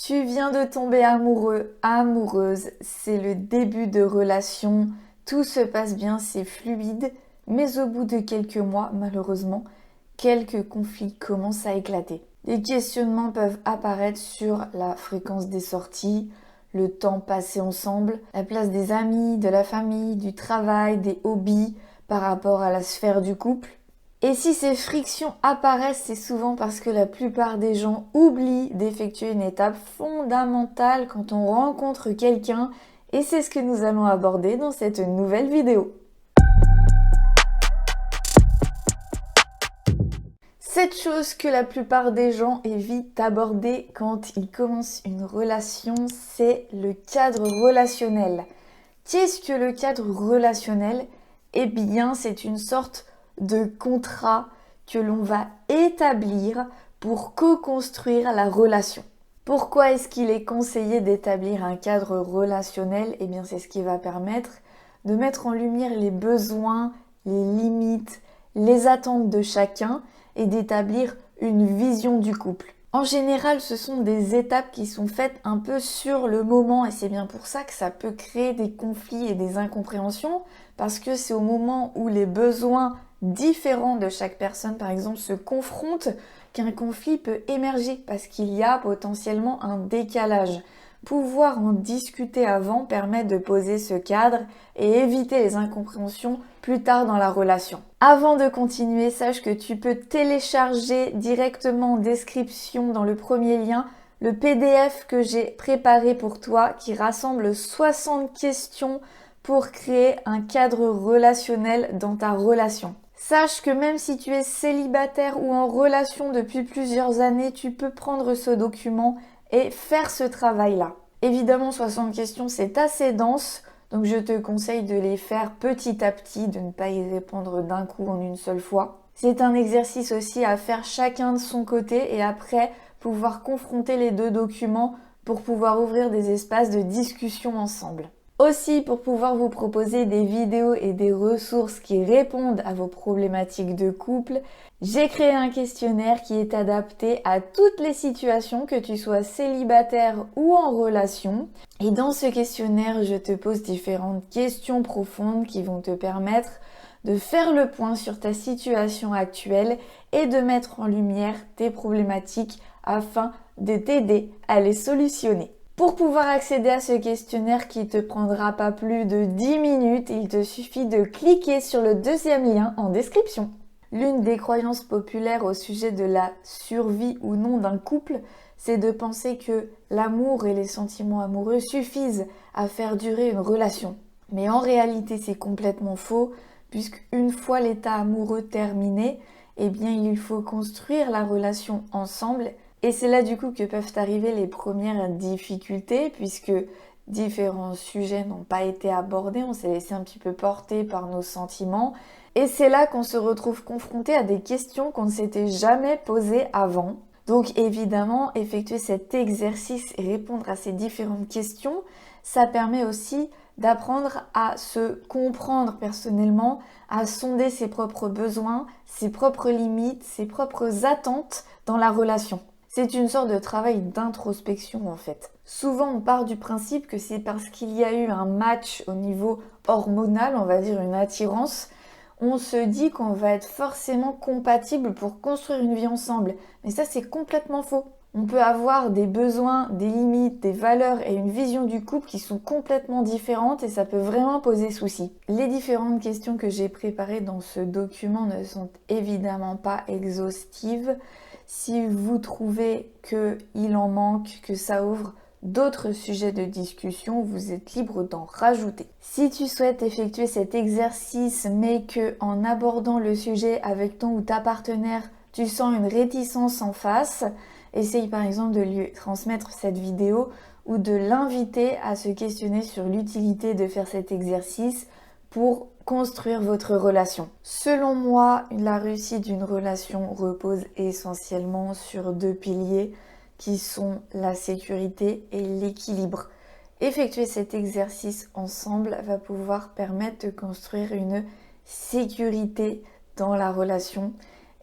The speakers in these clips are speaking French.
Tu viens de tomber amoureux, amoureuse, c'est le début de relation, tout se passe bien, c'est fluide, mais au bout de quelques mois, malheureusement, quelques conflits commencent à éclater. Des questionnements peuvent apparaître sur la fréquence des sorties, le temps passé ensemble, la place des amis, de la famille, du travail, des hobbies par rapport à la sphère du couple. Et si ces frictions apparaissent, c'est souvent parce que la plupart des gens oublient d'effectuer une étape fondamentale quand on rencontre quelqu'un, et c'est ce que nous allons aborder dans cette nouvelle vidéo. Cette chose que la plupart des gens évitent d'aborder quand ils commencent une relation, c'est le cadre relationnel. Qu'est-ce que le cadre relationnel? Eh bien, c'est une sorte de contrat que l'on va établir pour co-construire la relation. Pourquoi est-ce qu'il est conseillé d'établir un cadre relationnel? Eh bien, c'est ce qui va permettre de mettre en lumière les besoins, les limites, les attentes de chacun et d'établir une vision du couple. En général, ce sont des étapes qui sont faites un peu sur le moment et c'est bien pour ça que ça peut créer des conflits et des incompréhensions parce que c'est au moment où les besoins différents de chaque personne, par exemple, se confrontent qu'un conflit peut émerger parce qu'il y a potentiellement un décalage. Pouvoir en discuter avant permet de poser ce cadre et éviter les incompréhensions plus tard dans la relation. Avant de continuer, sache que tu peux télécharger directement en description dans le premier lien le PDF que j'ai préparé pour toi qui rassemble 60 questions pour créer un cadre relationnel dans ta relation. Sache que même si tu es célibataire ou en relation depuis plusieurs années, tu peux prendre ce document et faire ce travail-là. Évidemment, 60 questions, c'est assez dense, donc je te conseille de les faire petit à petit, de ne pas y répondre d'un coup en une seule fois. C'est un exercice aussi à faire chacun de son côté et après pouvoir confronter les deux documents pour pouvoir ouvrir des espaces de discussion ensemble. Aussi, pour pouvoir vous proposer des vidéos et des ressources qui répondent à vos problématiques de couple, j'ai créé un questionnaire qui est adapté à toutes les situations, que tu sois célibataire ou en relation. Et dans ce questionnaire, je te pose différentes questions profondes qui vont te permettre de faire le point sur ta situation actuelle et de mettre en lumière tes problématiques afin de t'aider à les solutionner. Pour pouvoir accéder à ce questionnaire qui ne te prendra pas plus de 10 minutes, il te suffit de cliquer sur le deuxième lien en description. L'une des croyances populaires au sujet de la survie ou non d'un couple, c'est de penser que l'amour et les sentiments amoureux suffisent à faire durer une relation. Mais en réalité, c'est complètement faux, puisqu'une fois l'état amoureux terminé, eh bien, il faut construire la relation ensemble. Et c'est là du coup que peuvent arriver les premières difficultés puisque différents sujets n'ont pas été abordés, on s'est laissé un petit peu porter par nos sentiments. Et c'est là qu'on se retrouve confronté à des questions qu'on ne s'était jamais posées avant. Donc évidemment, effectuer cet exercice et répondre à ces différentes questions, ça permet aussi d'apprendre à se comprendre personnellement, à sonder ses propres besoins, ses propres limites, ses propres attentes dans la relation. C'est une sorte de travail d'introspection en fait. Souvent on part du principe que c'est parce qu'il y a eu un match au niveau hormonal, on va dire une attirance, on se dit qu'on va être forcément compatible pour construire une vie ensemble. Mais ça c'est complètement faux. On peut avoir des besoins, des limites, des valeurs et une vision du couple qui sont complètement différentes et ça peut vraiment poser souci. Les différentes questions que j'ai préparées dans ce document ne sont évidemment pas exhaustives. Si vous trouvez qu'il en manque, que ça ouvre d'autres sujets de discussion, vous êtes libre d'en rajouter. Si tu souhaites effectuer cet exercice mais que en abordant le sujet avec ton ou ta partenaire, tu sens une réticence en face, essaye par exemple de lui transmettre cette vidéo ou de l'inviter à se questionner sur l'utilité de faire cet exercice pour construire votre relation. Selon moi, la réussite d'une relation repose essentiellement sur deux piliers qui sont la sécurité et l'équilibre. Effectuer cet exercice ensemble va pouvoir permettre de construire une sécurité dans la relation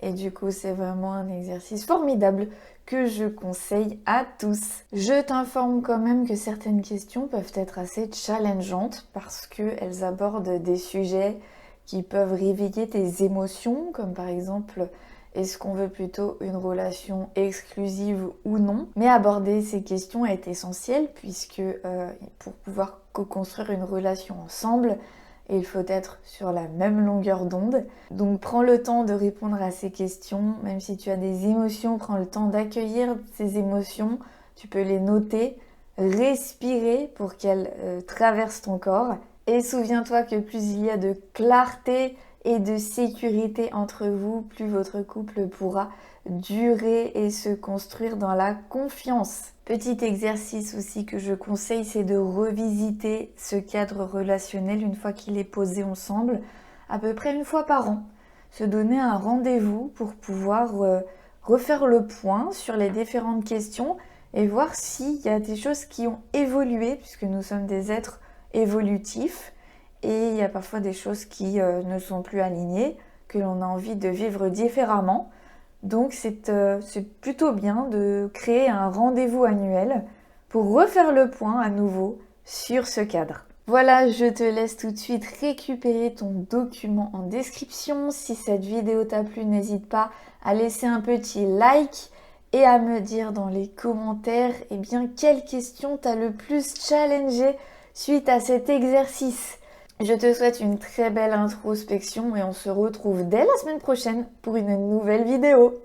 Et du coup, c'est vraiment un exercice formidable que je conseille à tous. Je t'informe quand même que certaines questions peuvent être assez challengeantes parce qu'elles abordent des sujets qui peuvent réveiller tes émotions, comme par exemple est-ce qu'on veut plutôt une relation exclusive ou non. Mais aborder ces questions est essentiel puisque pour pouvoir co-construire une relation ensemble, il faut être sur la même longueur d'onde. Donc prends le temps de répondre à ces questions, même si tu as des émotions, prends le temps d'accueillir ces émotions, tu peux les noter, respirer pour qu'elles traversent ton corps. Et souviens-toi que plus il y a de clarté et de sécurité entre vous, plus votre couple pourra durer et se construire dans la confiance. Petit exercice aussi que je conseille, c'est de revisiter ce cadre relationnel une fois qu'il est posé ensemble, à peu près une fois par an. Se donner un rendez-vous pour pouvoir refaire le point sur les différentes questions et voir s'il y a des choses qui ont évolué, puisque nous sommes des êtres évolutifs et il y a parfois des choses qui ne sont plus alignées, que l'on a envie de vivre différemment. Donc c'est plutôt bien de créer un rendez-vous annuel pour refaire le point à nouveau sur ce cadre. Voilà, je te laisse tout de suite récupérer ton document en description. Si cette vidéo t'a plu, n'hésite pas à laisser un petit like et à me dire dans les commentaires quelle question t'a le plus challengé suite à cet exercice. Je te souhaite une très belle introspection et on se retrouve dès la semaine prochaine pour une nouvelle vidéo.